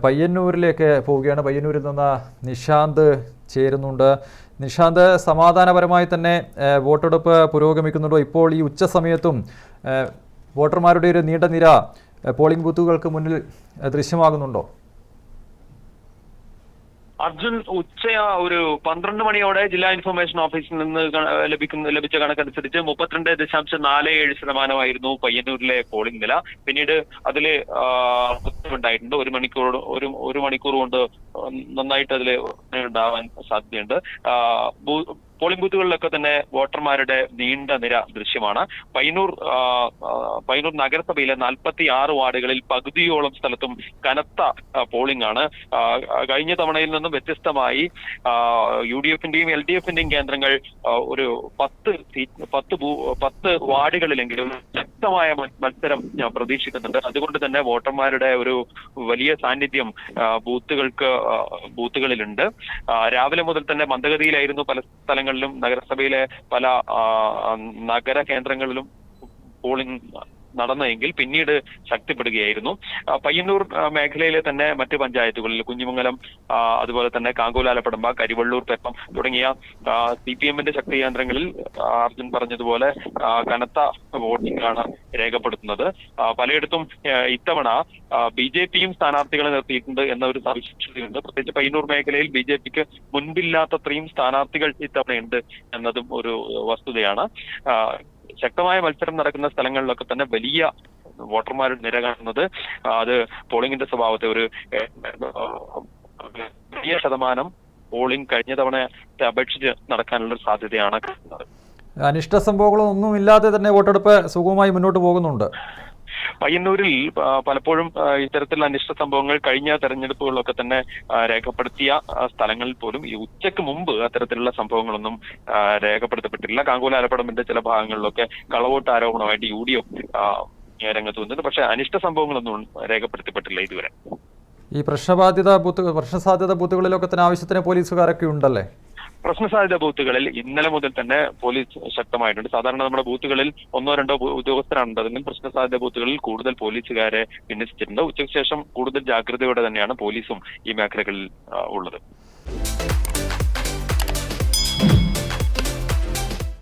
പയ്യന്നൂരിലേക്ക് പോവുകയാണ്. പയ്യന്നൂരിൽ നിന്ന് നിഷാന്ത് ചേരുന്നുണ്ട്. നിഷാന്ത്, സമാധാനപരമായി തന്നെ വോട്ടെടുപ്പ് പുരോഗമിക്കുന്നുണ്ടോ? ഇപ്പോൾ ഈ ഉച്ച സമയത്തും വോട്ടർമാരുടെ ഒരു നീണ്ട നിര പോളിംഗ് ബൂത്തുകൾക്ക് മുന്നിൽ ദൃശ്യമാകുന്നുണ്ടോ? അർജുൻ, ഒരു 12 മണിയോടെ ജില്ലാ ഇൻഫർമേഷൻ ഓഫീസിൽ നിന്ന് ലഭിച്ച കണക്കനുസരിച്ച് 32.47% പയ്യന്നൂരിലെ പോളിംഗ് നില. പിന്നീട് അതില് ഉണ്ടായിട്ടുണ്ട്. ഒരു മണിക്കൂർ കൊണ്ട് നന്നായിട്ട് അതിൽ ഉണ്ടാവാൻ സാധ്യതയുണ്ട്. പോളിംഗ് ബൂത്തുകളിലൊക്കെ തന്നെ വോട്ടർമാരുടെ നീണ്ട നിര ദൃശ്യമാണ്. പയ്യന്നൂർ നഗരസഭയിലെ 46 വാർഡുകളിൽ പകുതിയോളം സ്ഥലത്തും കനത്ത പോളിംഗ് ആണ്. കഴിഞ്ഞ തവണയിൽ നിന്നും വ്യത്യസ്തമായി UDF-ന്റെയും LDF-ന്റെയും കേന്ദ്രങ്ങൾ ഒരു 10 വാർഡുകളിലെങ്കിലും ശക്തമായ മത്സരം ഞാൻ പ്രതീക്ഷിക്കുന്നുണ്ട്. അതുകൊണ്ട് തന്നെ വോട്ടർമാരുടെ ഒരു വലിയ സാന്നിധ്യം ബൂത്തുകളിലുണ്ട്. രാവിലെ മുതൽ തന്നെ മന്ദഗതിയിലായിരുന്നു പല സ്ഥലങ്ങളിലും. നഗരസഭയിലെ പല നഗര കേന്ദ്രങ്ങളിലും പോളിംഗ് നടന്നെങ്കിൽ പിന്നീട് ശക്തിപ്പെടുകയായിരുന്നു. പയ്യന്നൂർ മേഖലയിലെ തന്നെ മറ്റ് പഞ്ചായത്തുകളിൽ കുഞ്ഞിമംഗലം, അതുപോലെ തന്നെ കാങ്കോലാലപ്പടമ്പ, കരിവള്ളൂർ, പെപ്പം തുടങ്ങിയ CPM-ന്റെ ശക്തി കേന്ദ്രങ്ങളിൽ അർജുൻ പറഞ്ഞതുപോലെ കനത്ത വോട്ടിംഗ് ആണ് രേഖപ്പെടുത്തുന്നത്. പലയിടത്തും ഇത്തവണ BJP-യും സ്ഥാനാർത്ഥികളെ നിർത്തിയിട്ടുണ്ട് എന്ന ഒരു സവിശേഷതയുണ്ട്. പ്രത്യേകിച്ച് പയ്യന്നൂർ മേഖലയിൽ BJP-ക്ക് മുൻപില്ലാത്തത്രയും സ്ഥാനാർത്ഥികൾ ഇത്തവണയുണ്ട് എന്നതും ഒരു വസ്തുതയാണ്. ശക്തമായ മത്സരം നടക്കുന്ന സ്ഥലങ്ങളിലൊക്കെ തന്നെ വലിയ വോട്ടർമാരുടെ നിര കാണുന്നത് അത് പോളിംഗിന്റെ സ്വഭാവത്തെ ഒരു വലിയ ശതമാനം പോളിംഗ് കഴിഞ്ഞ തവണത്തെ അപേക്ഷിച്ച് നടക്കാനുള്ള സാധ്യതയാണ് കാണുന്നത്. അനിഷ്ട സംഭവങ്ങളൊന്നും ഇല്ലാതെ തന്നെ വോട്ടെടുപ്പ് സുഗമമായി മുന്നോട്ട് പോകുന്നുണ്ട്. പയ്യന്നൂരിൽ പലപ്പോഴും ഇത്തരത്തിലുള്ള അനിഷ്ട സംഭവങ്ങൾ കഴിഞ്ഞ തെരഞ്ഞെടുപ്പുകളിലൊക്കെ തന്നെ രേഖപ്പെടുത്തിയ സ്ഥലങ്ങളിൽ പോലും ഈ ഉച്ചയ്ക്ക് മുമ്പ് അത്തരത്തിലുള്ള സംഭവങ്ങളൊന്നും രേഖപ്പെടുത്തപ്പെട്ടില്ല. കാങ്കോലാലപ്പടമ്പിന്റെ ചില ഭാഗങ്ങളിലൊക്കെ കള്ളവോട്ട് ആരോപണമായിട്ട് UDF രംഗത്ത് വന്നത്. പക്ഷെ അനിഷ്ട സംഭവങ്ങളൊന്നും രേഖപ്പെടുത്തപ്പെട്ടില്ല ഇതുവരെ. ഈ പ്രശ്നസാധ്യത ബൂത്തുകളിലൊക്കെ തന്നെ ആവശ്യത്തിന് പോലീസുകാരൊക്കെ ഉണ്ടല്ലേ? പ്രശ്നസാധ്യത ബൂത്തുകളിൽ ഇന്നലെ മുതൽ തന്നെ പോലീസ് ശക്തമായിട്ടുണ്ട്. സാധാരണ നമ്മുടെ ബൂത്തുകളിൽ 1-2 ഉദ്യോഗസ്ഥരാണ്. അതിലും പ്രശ്നസാധ്യത ബൂത്തുകളിൽ കൂടുതൽ പോലീസുകാരെ വിന്യസിച്ചിട്ടുണ്ട്. ഉച്ചയ്ക്ക് ശേഷം കൂടുതൽ ജാഗ്രതയോടെ തന്നെയാണ് പോലീസും ഈ മേഖലകളിൽ ഉള്ളത്.